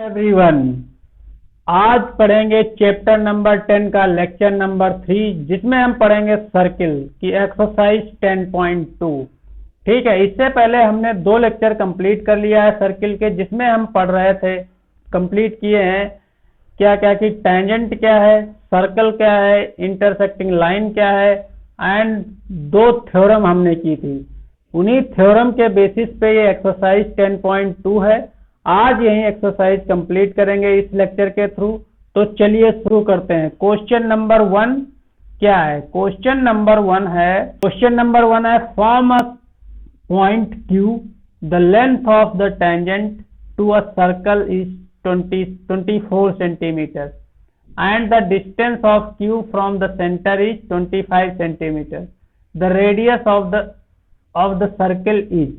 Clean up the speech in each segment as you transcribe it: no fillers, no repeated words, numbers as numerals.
Everyone, आज पढ़ेंगे chapter number 10 का लेक्चर नंबर 3, जिसमें हम पढ़ेंगे सर्किल की एक्सरसाइज 10.2। ठीक है, इससे पहले हमने 2 लेक्चर कंप्लीट कर लिया है सर्किल के, जिसमें हम पढ़ रहे थे, कंप्लीट किए हैं क्या क्या कि टेंजेंट क्या है, सर्कल क्या है, इंटरसेक्टिंग लाइन क्या है, एंड 2 थ्योरम हमने की थी। उन्हीं थ्योरम के बेसिस पे ये एक्सरसाइज 10.2 है। आज यही एक्सरसाइज कंप्लीट करेंगे इस लेक्चर के थ्रू। तो चलिए शुरू करते हैं। क्वेश्चन नंबर 1 क्या है? क्वेश्चन नंबर 1 है form a point Q, the length of the tangent to a circle is 24 centimetre and the distance of Q from the center is 25 centimeter. The radius of the circle is।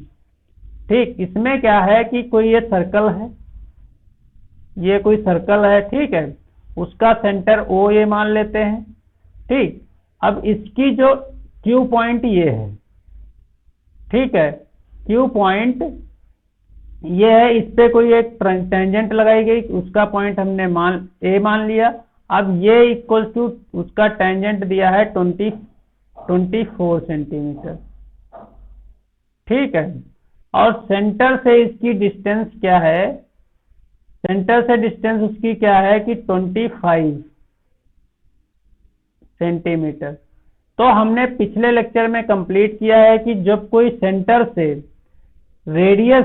ठीक, इसमें क्या है कि कोई ये circle है, ये कोई सर्कल है, ठीक है, उसका सेंटर O ये मान लेते हैं। ठीक, अब इसकी जो Q पॉइंट ये है, ठीक है, Q पॉइंट ये है, इस पे कोई एक टेंजेंट लगाई गई, उसका पॉइंट हमने A मान लिया। अब ये इक्वल टू उसका टेंजेंट दिया है 24 सेंटीमीटर, ठीक है, और सेंटर से इसकी डिस्टेंस क्या है? सेंटर से डिस्टेंस उसकी क्या है कि 25 सेंटीमीटर। तो हमने पिछले लेक्चर में कंप्लीट किया है कि जब कोई सेंटर से रेडियस,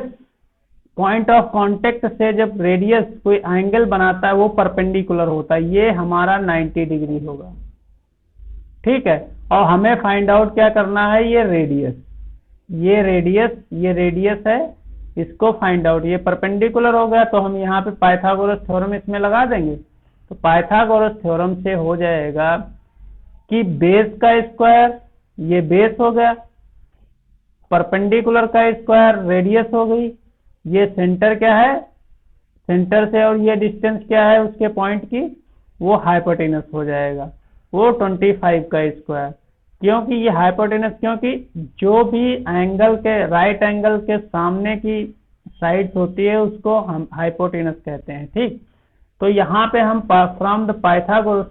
पॉइंट ऑफ कांटेक्ट से जब रेडियस कोई एंगल बनाता है, वो परपेंडिकुलर होता है, ये हमारा 90 डिग्री होगा, ठीक है। और हमें फाइंड आउट क्या करना है? ये रेडियस है, इसको फाइंड आउट। ये परपेंडिकुलर हो गया तो हम यहाँ पे पाइथागोरस थ्योरम इसमें लगा देंगे। तो पाइथागोरस थ्योरम से हो जाएगा कि बेस का स्क्वायर, ये बेस हो गया, परपेंडिकुलर का स्क्वायर रेडियस हो गई, ये सेंटर क्या है, सेंटर से और ये डिस्टेंस क्या है उसके पॉइंट की, वो हाइपोटेनस हो जाएगा, वो 25 का स्क्वायर। क्योंकि ये हाइपोटेनस, क्योंकि जो भी एंगल के, राइट एंगल के सामने की साइड्स होती है उसको हम हाइपोटेनस कहते हैं। ठीक, तो यहाँ पे हम फ्रॉम द पाइथागोरस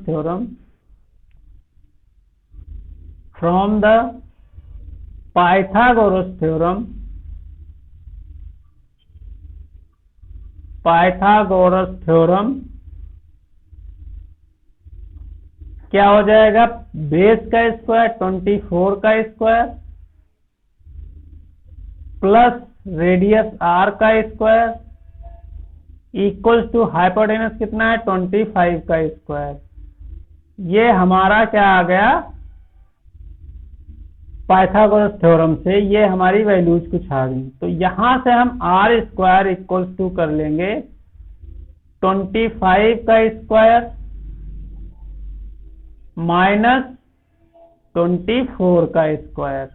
थ्योरम क्या हो जाएगा? बेस का स्क्वायर 24 का स्क्वायर प्लस रेडियस r का स्क्वायर इक्वल्स टू हाइपोटेनस कितना है? 25 का स्क्वायर। ये हमारा क्या आ गया? पाइथागोरस थ्योरम से ये हमारी वैल्यूज कुछ आ गई। तो यहां से हम r स्क्वायर इक्वल्स टू कर लेंगे 25 का स्क्वायर माइनस 24 का स्क्वायर।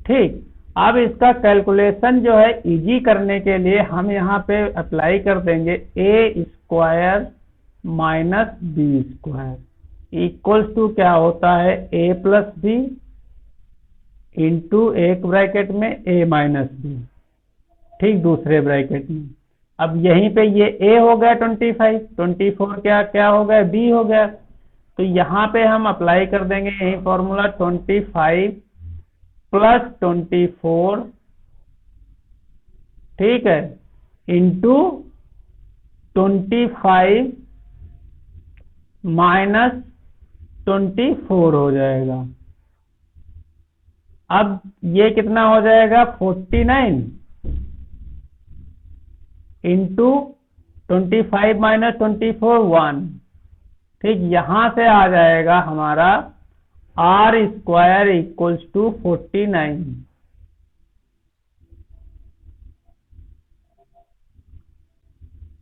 ठीक, अब इसका कैलकुलेशन जो है इजी करने के लिए हम यहाँ पे अप्लाई कर देंगे a square minus B square equals to क्या होता है? a प्लस बी इंटू एक ब्रैकेट में a माइनस बी, ठीक, दूसरे ब्रैकेट में। अब यहीं पे ये a हो गया 24 क्या हो गया? b हो गया। तो यहाँ पे हम अप्लाई कर देंगे यही फॉर्मूला 25 प्लस 24, ठीक है, इंटू 25 माइनस 24 हो जाएगा। अब ये कितना हो जाएगा? 49 इंटू 25 माइनस 24 1, ठीक, यहां से आ जाएगा हमारा r square equals to 49।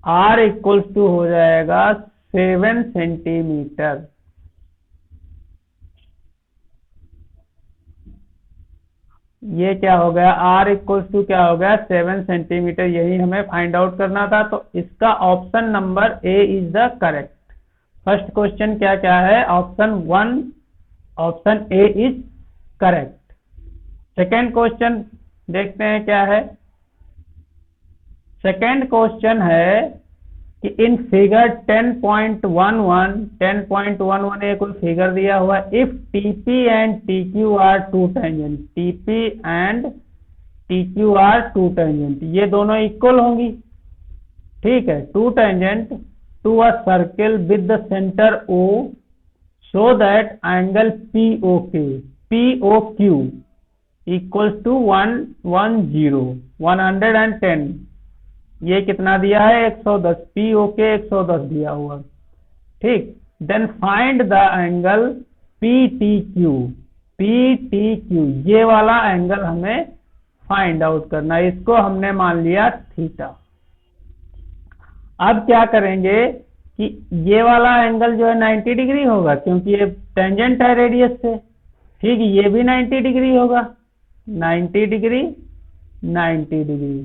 r equals to हो जाएगा 7 सेंटीमीटर। ये क्या हो गया? r इक्वल्स टू क्या हो गया? 7 सेंटीमीटर। यही हमें फाइंड आउट करना था। तो इसका option number A is the correct. First question क्या क्या है? Option A is correct. Second question देखते हैं क्या है। सेकेंड क्वेश्चन है कि इन फिगर 10.11 ये कोई फिगर दिया हुआ है। If TP and TQ are two tangents, TP and TQ are two tangent, ये दोनों इक्वल होंगी। ठीक है, two tangent to a circle with the centre O so that angle POQ equals to 110। ये कितना दिया है? 110। POK 110 दिया हुआ। ठीक, then find the angle PTQ। ये वाला एंगल हमें फाइंड आउट करना है, इसको हमने मान लिया थीटा। अब क्या करेंगे कि ये वाला एंगल जो है 90 डिग्री होगा, क्योंकि ये टेंजेंट है रेडियस से। ठीक, ये भी 90 डिग्री होगा, 90 डिग्री 90 डिग्री।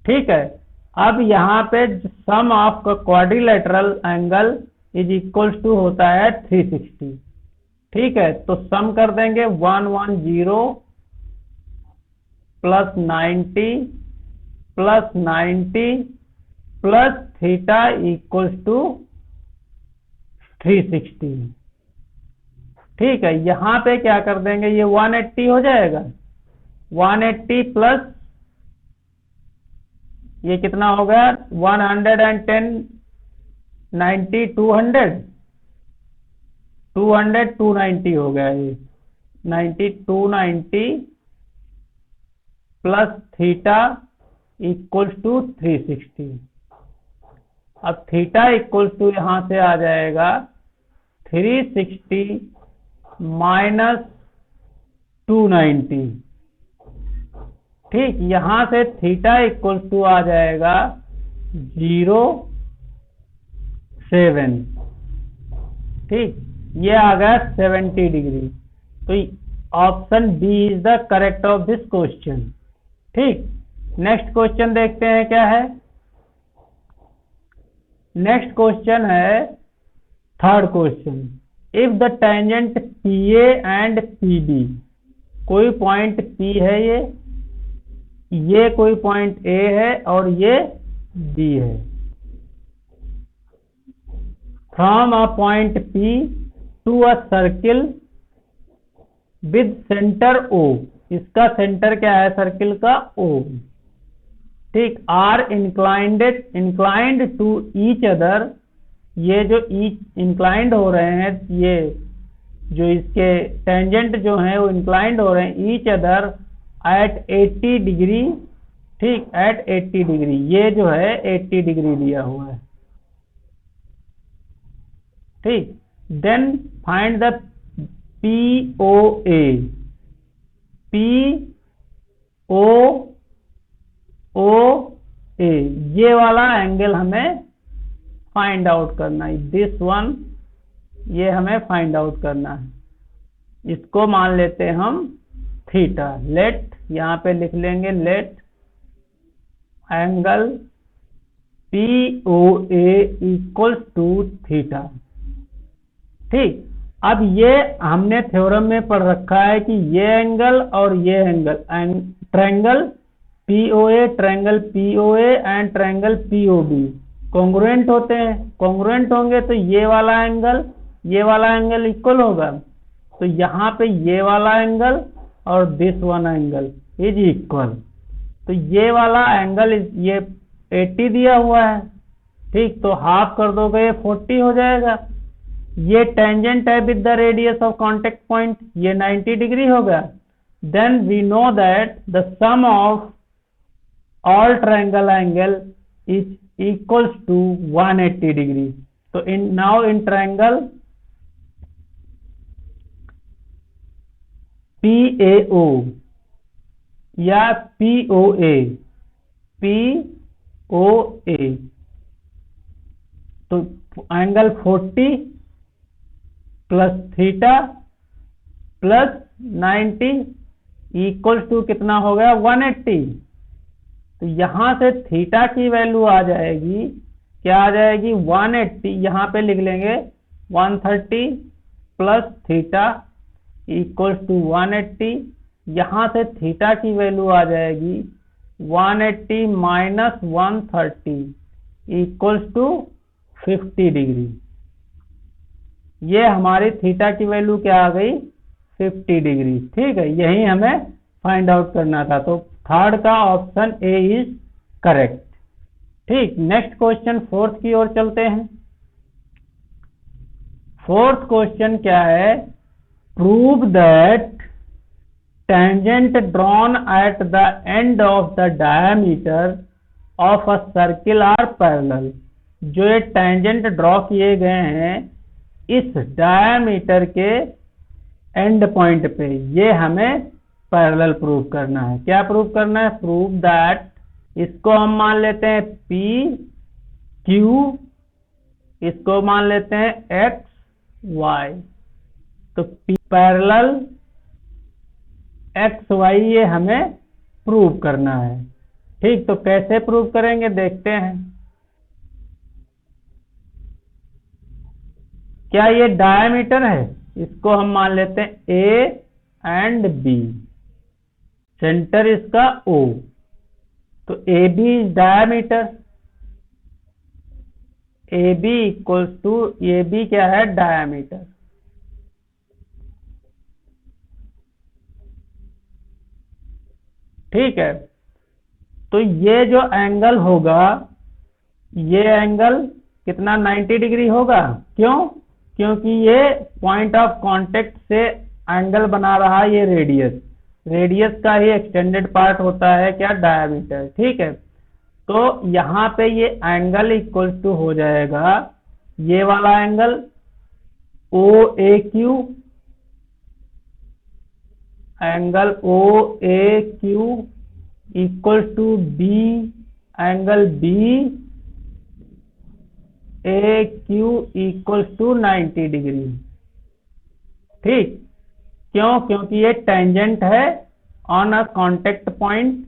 ठीक है, अब यहाँ पे sum of quadrilateral angle is equals to होता है 360। ठीक है, तो सम कर देंगे 110 plus 90 plus 90 plus theta equals to 360। ठीक है, यहां पे क्या कर देंगे, ये 180 हो जाएगा। 180 प्लस ये कितना हो गया? 110 90 200 290 हो गया। ये 290 प्लस थीटा इक्वल्स टू 360। अब थीटा इक्वल्स टू यहां से आ जाएगा 360 माइनस 290। ठीक, यहां से थीटा इक्वल्स टू आ जाएगा 0.7। ठीक, ये आ गया 70 डिग्री। तो option B is the correct of this question. ठीक, नेक्स्ट क्वेश्चन देखते हैं क्या है। नेक्स्ट क्वेश्चन है third question. If the tangent PA and PB, कोई पॉइंट P है, ये कोई पॉइंट A है और ये B है। From a point P to a circle with centre O, इसका सेंटर क्या है सर्किल का? O। ठीक, are inclined to each other, ये जो इंक्लाइंड हो रहे हैं, ये जो इसके टेंजेंट जो हैं वो इंक्लाइंड हो रहे हैं ईच अदर एट 80 डिग्री। ठीक, एट 80 डिग्री, ये जो है 80 डिग्री दिया हुआ है। ठीक, देन फाइंड द POA। ये वाला एंगल हमें फाइंड आउट करना है, दिस वन, ये हमें फाइंड आउट करना है। इसको मान लेते हैं हम थीटा। लेट, यहां पे लिख लेंगे let angle POA equals to theta. ठीक, अब ये हमने थ्योरम में पढ़ रखा है कि ये एंगल और ये angle, triangle POA and triangle POB congruent होते हैं। कॉन्ग्रुएंट होंगे तो ये वाला एंगल इक्वल होगा। तो यहाँ पे ये वाला एंगल और this one angle is equal. तो ये वाला एंगल ये 80 दिया हुआ है। ठीक, तो हाफ कर दोगे ये 40 हो जाएगा। ये टेंजेंट है with the radius of contact point, ये 90 डिग्री होगा। Then we know that the sum of all triangle angle is equals to 180 degree. तो नाउ इन ट्रायंगल PAO या POA, तो angle 40 plus theta plus 90 equals to कितना हो गया? 180। तो यहां से थीटा की वैल्यू आ जाएगी, क्या आ जाएगी? 180। यहां पे लिख लेंगे 130 प्लस थीटा इक्वल्स टू 180। यहां से थीटा की वैल्यू आ जाएगी 180 माइनस 130 इक्वल्स टू 50 डिग्री। ये हमारी थीटा की वैल्यू क्या आ गई? 50 डिग्री। ठीक है, यही हमें फाइंड आउट करना था। तो थर्ड का ऑप्शन ए इज करेक्ट। ठीक, नेक्स्ट क्वेश्चन फोर्थ की ओर चलते हैं। फोर्थ क्वेश्चन क्या है? Prove that tangent drawn at the end of the diameter of a circle are parallel. जो ये टेंजेंट ड्रॉ किए गए हैं इस डायमीटर के एंड पॉइंट पे, ये हमें पैरेलल प्रूव करना है। क्या प्रूव करना है? प्रूव दैट, इसको हम मान लेते हैं P Q, इसको मान लेते हैं X Y। तो P पैरेलल X Y ये हमें प्रूव करना है। ठीक, तो कैसे प्रूव करेंगे देखते हैं। क्या ये डायमीटर है? इसको हम मान लेते हैं A एंड B, सेंटर इसका O। तो AB is diameter, AB equals to, AB क्या है? डायमीटर। ठीक है, तो ये जो एंगल होगा, ये एंगल कितना? 90 डिग्री होगा। क्यों? क्योंकि ये पॉइंट ऑफ कांटेक्ट से एंगल बना रहा है ये रेडियस। रेडियस का ही एक्सटेंडेड पार्ट होता है क्या? डायमीटर। ठीक है, तो यहाँ पे ये एंगल इक्वल टू हो जाएगा ये वाला angle OAQ, angle OAQ equal to B angle BAQ equals to 90 degree. ठीक, क्यों? क्योंकि ये टेंजेंट है ऑन अ कांटेक्ट पॉइंट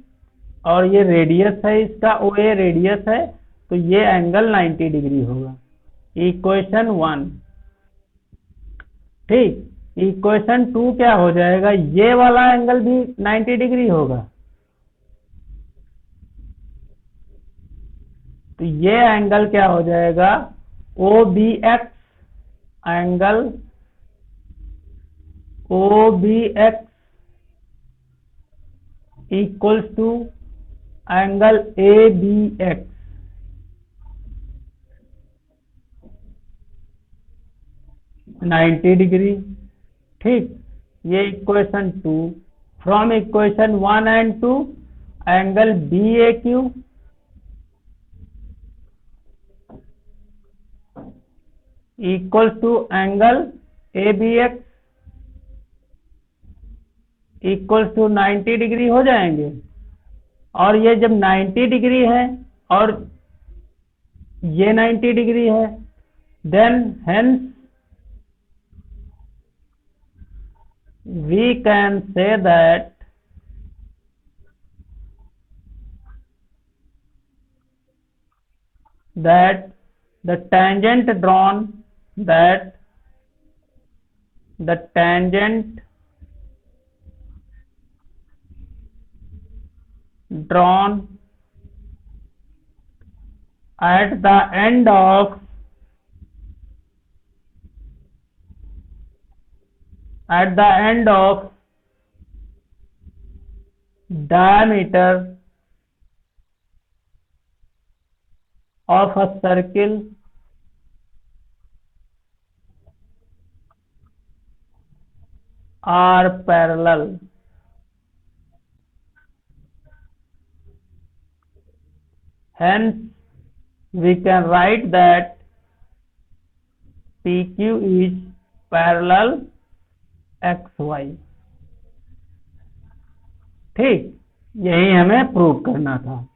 और ये रेडियस है, इसका OA रेडियस है, तो ये एंगल 90 डिग्री होगा। इक्वेशन 1। ठीक, इक्वेशन 2 क्या हो जाएगा? ये वाला एंगल भी 90 डिग्री होगा। तो ये एंगल क्या हो जाएगा? OBX, angle OBX equals to angle ABX। Ninety degree. ठीक, ये equation 2। From equation 1 and 2 angle BAQ equal to angle ABX equal to 90 degree हो जाएंगे। और ये जब 90 डिग्री है और ये 90 डिग्री है, then hence we can say that the tangent drawn at the end of diameter of a circle are parallel. Hence, we can write that PQ is parallel XY। ठीक, यही हमें प्रूव करना था।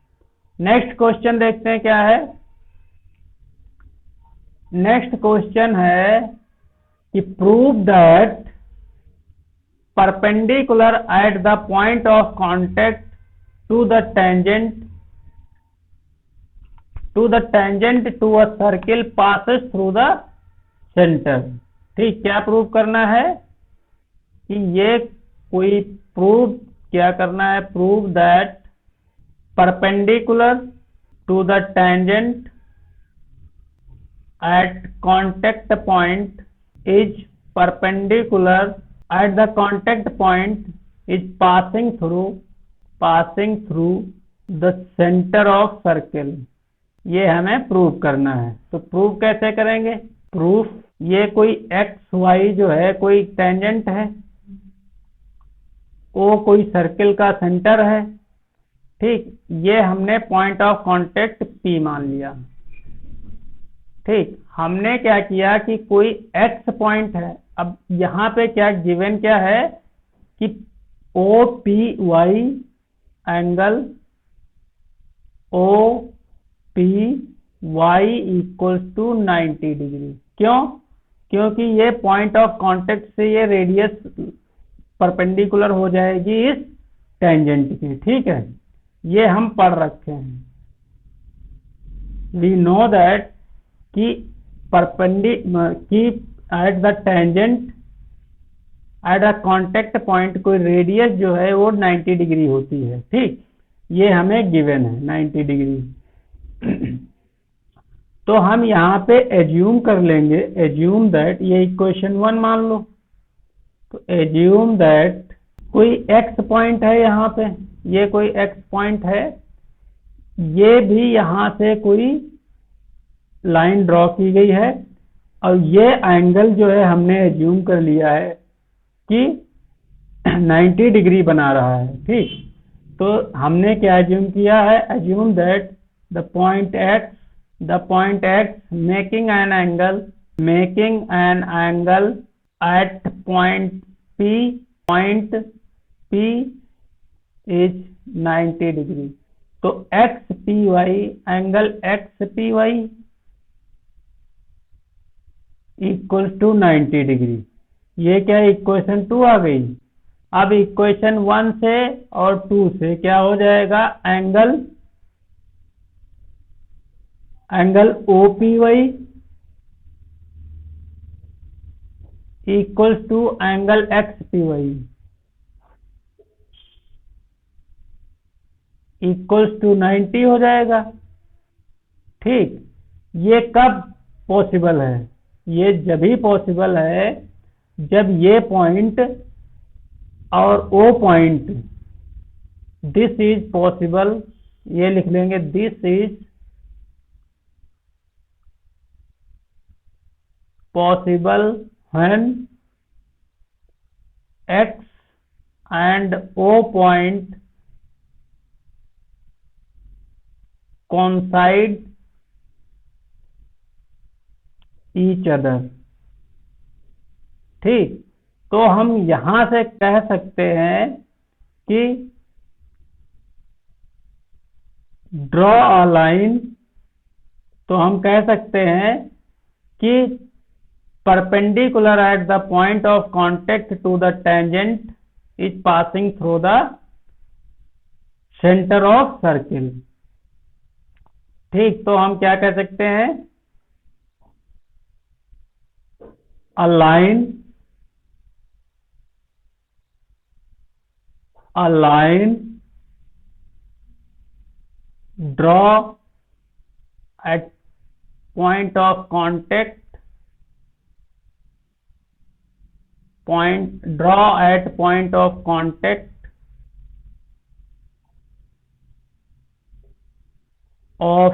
Next question देखते हैं क्या है। Next question है कि prove that perpendicular at the point of contact to the tangent to a circle passes through the centre. ठीक, क्या प्रूव करना है? कि ये कोई प्रूव क्या करना है? Prove that perpendicular to the tangent at contact point is perpendicular at the contact point is passing through the center of circle। ये हमें प्रूव करना है। तो प्रूव कैसे करेंगे? प्रूफ, ये कोई एक्स वाई जो है कोई टेंजेंट है, ओ कोई सर्किल का सेंटर है, ठीक। ये हमने पॉइंट ऑफ कांटेक्ट पी मान लिया, ठीक। हमने क्या किया कि कोई एक्स पॉइंट है। अब यहाँ पे क्या गिवन क्या है कि O P Y angle O P Y equals to 90 degree. क्यों? क्योंकि ये पॉइंट ऑफ कांटेक्ट से ये रेडियस परपेंडिकुलर हो जाएगी इस टेंजेंट की, ठीक है। ये हम पढ़ रखे हैं। वी नो दैट कि at the tangent at a contact point कोई रेडियस जो है वो 90 डिग्री होती है, ठीक। ये हमें गिवन है 90 डिग्री। तो हम यहाँ पे एज्यूम कर लेंगे, एज्यूम दैट, ये इक्वेशन 1 मान लो। तो एज्यूम दैट कोई एक्स पॉइंट है यहाँ पे, ये कोई एक्स पॉइंट है, ये भी यहाँ से कोई लाइन ड्रॉ की गई है, और ये एंगल जो है हमने एज्यूम कर लिया है कि 90 डिग्री बना रहा है, ठीक। तो हमने क्या एज्यूम किया है? Assume that the point X making an angle at point P is 90 degree. तो X P Y, angle X P Y equal to 90 degree. ये क्या इक्वेशन 2 आ गई। अब इक्वेशन 1 से और 2 से क्या हो जाएगा? Angle O P Y equals to angle X P Y equals to 90 हो जाएगा, ठीक। ये कब पॉसिबल है? ये जब ही पॉसिबल है जब ये पॉइंट और O point, this is possible, ये लिख लेंगे, this is possible when X and O point coincide each other, ठीक। तो हम यहां से कह सकते हैं कि ड्रॉ अ लाइन, तो हम कह सकते हैं कि perpendicular at the point of contact to the tangent is passing through the centre of circle, ठीक। तो हम क्या कह सकते हैं? a line draw at point of contact of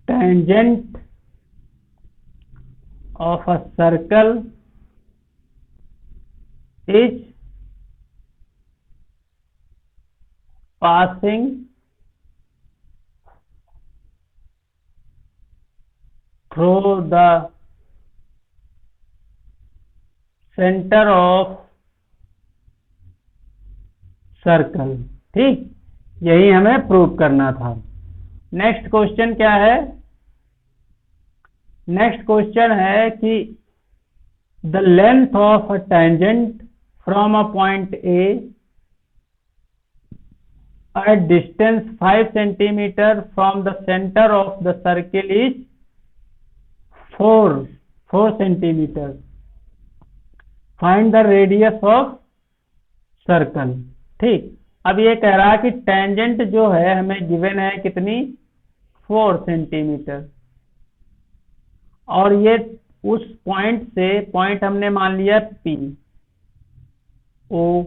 tangent of a circle is passing through the center of circle, ठीक। यही हमें प्रूव करना था। नेक्स्ट क्वेश्चन क्या है? नेक्स्ट क्वेश्चन है कि the length of a tangent from a point A at distance 5 centimeter from the center of the circle is 4 centimeter. Find the radius of circle, ठीक। अब ये कह रहा है कि टेंजेंट जो है हमें गिवन है कितनी, 4 सेंटीमीटर, और ये उस पॉइंट से, पॉइंट हमने मान लिया पी ओ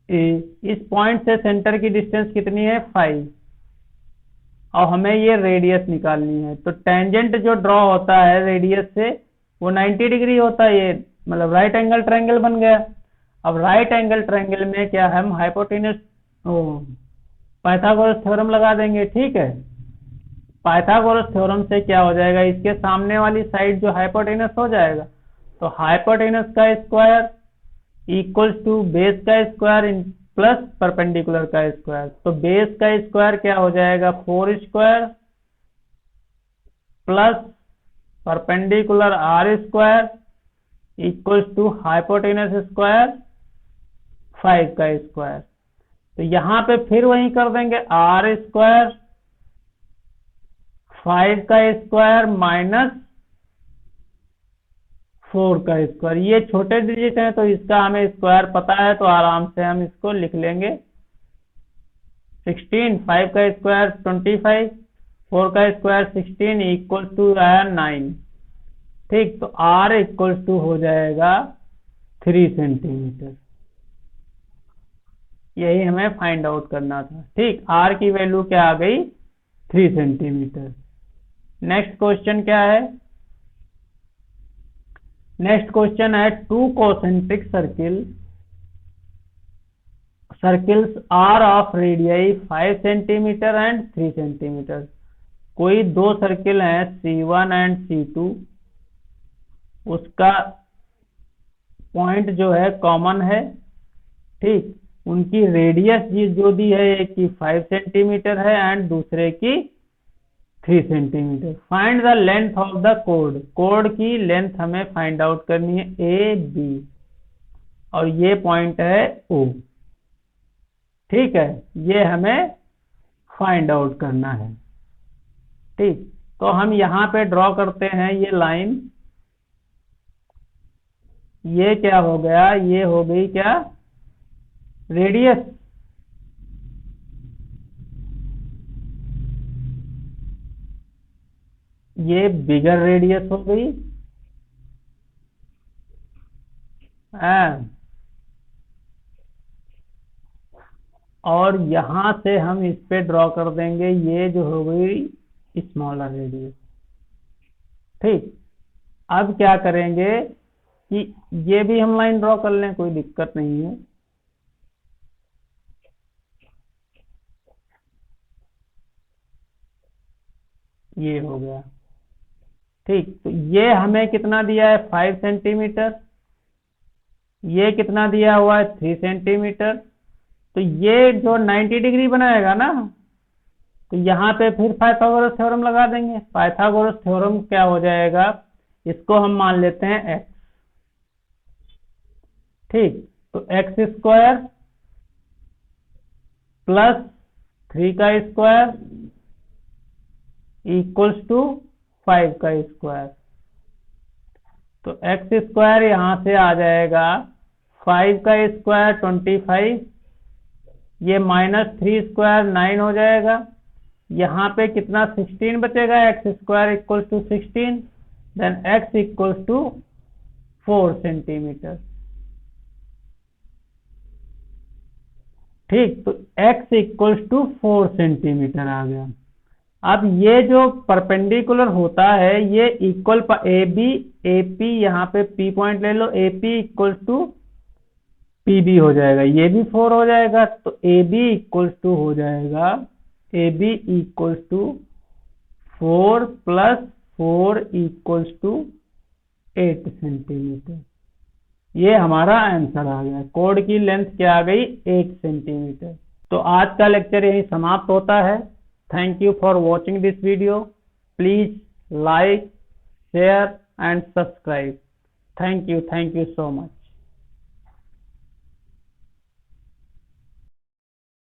ए, इस पॉइंट से सेंटर की डिस्टेंस कितनी है 5, और हमें ये रेडियस निकालनी है। तो टेंजेंट जो ड्रॉ होता है रेडियस से वो 90 डिग्री होता है, ये मतलब राइट एंगल ट्रायंगल बन गया। अब राइट एंगल ट्रायंगल में क्या हम हाइपोटेनस पाइथागोरस थ्योरम लगा देंगे। ठीक है, पाइथागोरस थ्योरम से क्या हो जाएगा, इसके सामने वाली साइड जो हाइपोटेनस हो जाएगा, तो हाइपोटेनस का स्क्वायर इक्वल्स टू बेस का स्क्वायर प्लस परपेंडिकुलर का स्क्वायर। तो बेस का स्क्वायर क्या हो जाएगा 4 square plus perpendicular R square equals to hypotenuse square 5 का स्क्वायर। तो यहां पे फिर वही कर देंगे, आर स्क्वायर 5 का स्क्वायर माइनस 4 का स्क्वायर। ये छोटे डिजिट हैं तो इसका हमें स्क्वायर पता है, तो आराम से हम इसको लिख लेंगे 16, 5 का स्क्वायर 25, 4 का स्क्वायर 16 इक्वल टू आया 9। ठीक, तो आर इक्वल टू हो जाएगा 3 सेंटीमीटर। यही हमें फाइंड आउट करना था। ठीक, आर की वैल्यू क्या आ गई 3 सेंटीमीटर। नेक्स्ट क्वेश्चन क्या है, नेक्स्ट क्वेश्चन है two concentric circles are of radii 5 centimetre and 3 centimetre. कोई दो सर्किल हैं C1 एंड C2, उसका पॉइंट जो है कॉमन है। ठीक, उनकी रेडियस जो दी है, एक की 5 सेंटीमीटर है एंड दूसरे की 3 centimetre. Find the length of the code, code की लेंथ हमें फाइंड आउट करनी है ए बी, और ये पॉइंट है ओ। ठीक है, ये हमें फाइंड आउट करना है। ठीक, तो हम यहां पे ड्रॉ करते हैं ये लाइन। ये क्या हो गया, ये हो गई क्या रेडियस, ये बिगर रेडियस हो गई। और यहां से हम इस पे ड्रॉ कर देंगे, ये जो हो गई स्मॉलर रेडियस। ठीक, अब क्या करेंगे कि ये भी हम लाइन ड्रॉ कर लें, कोई दिक्कत नहीं है। ये हो गया। ठीक, तो ये हमें कितना दिया है 5 सेंटीमीटर, ये कितना दिया हुआ है 3 सेंटीमीटर। तो ये जो 90 डिग्री बनाएगा ना, तो यहाँ पे फिर पाइथागोरस थ्योरम लगा देंगे। पाइथागोरस थ्योरम क्या हो जाएगा, इसको हम मान लेते हैं x। ठीक, तो x स्क्वायर प्लस 3 का स्क्वायर इक्वल्स टू 5 का स्क्वायर। तो x स्क्वायर यहां से आ जाएगा 5 का स्क्वायर 25, ये माइनस 3 स्क्वायर 9 हो जाएगा। यहाँ पे कितना 16 बचेगा, X square equal to 16, then X equal to 4 centimetre. ठीक, तो x इक्वल टू 4 सेंटीमीटर आ गया। अब ये जो परपेंडिकुलर होता है, ये equal A B A P, यहाँ पे P पॉइंट ले लो, A P equal to P B हो जाएगा, ये भी 4 हो जाएगा। तो ए बी इक्वल टू हो जाएगा, A B equal to 4 plus 4 equal to 8 centimetre. ये हमारा आंसर आ गया। कोड की लेंथ क्या आ गई 8 सेंटीमीटर। तो आज का लेक्चर यही समाप्त होता है। Thank you for watching this video. Please like, share and subscribe. Thank you so much.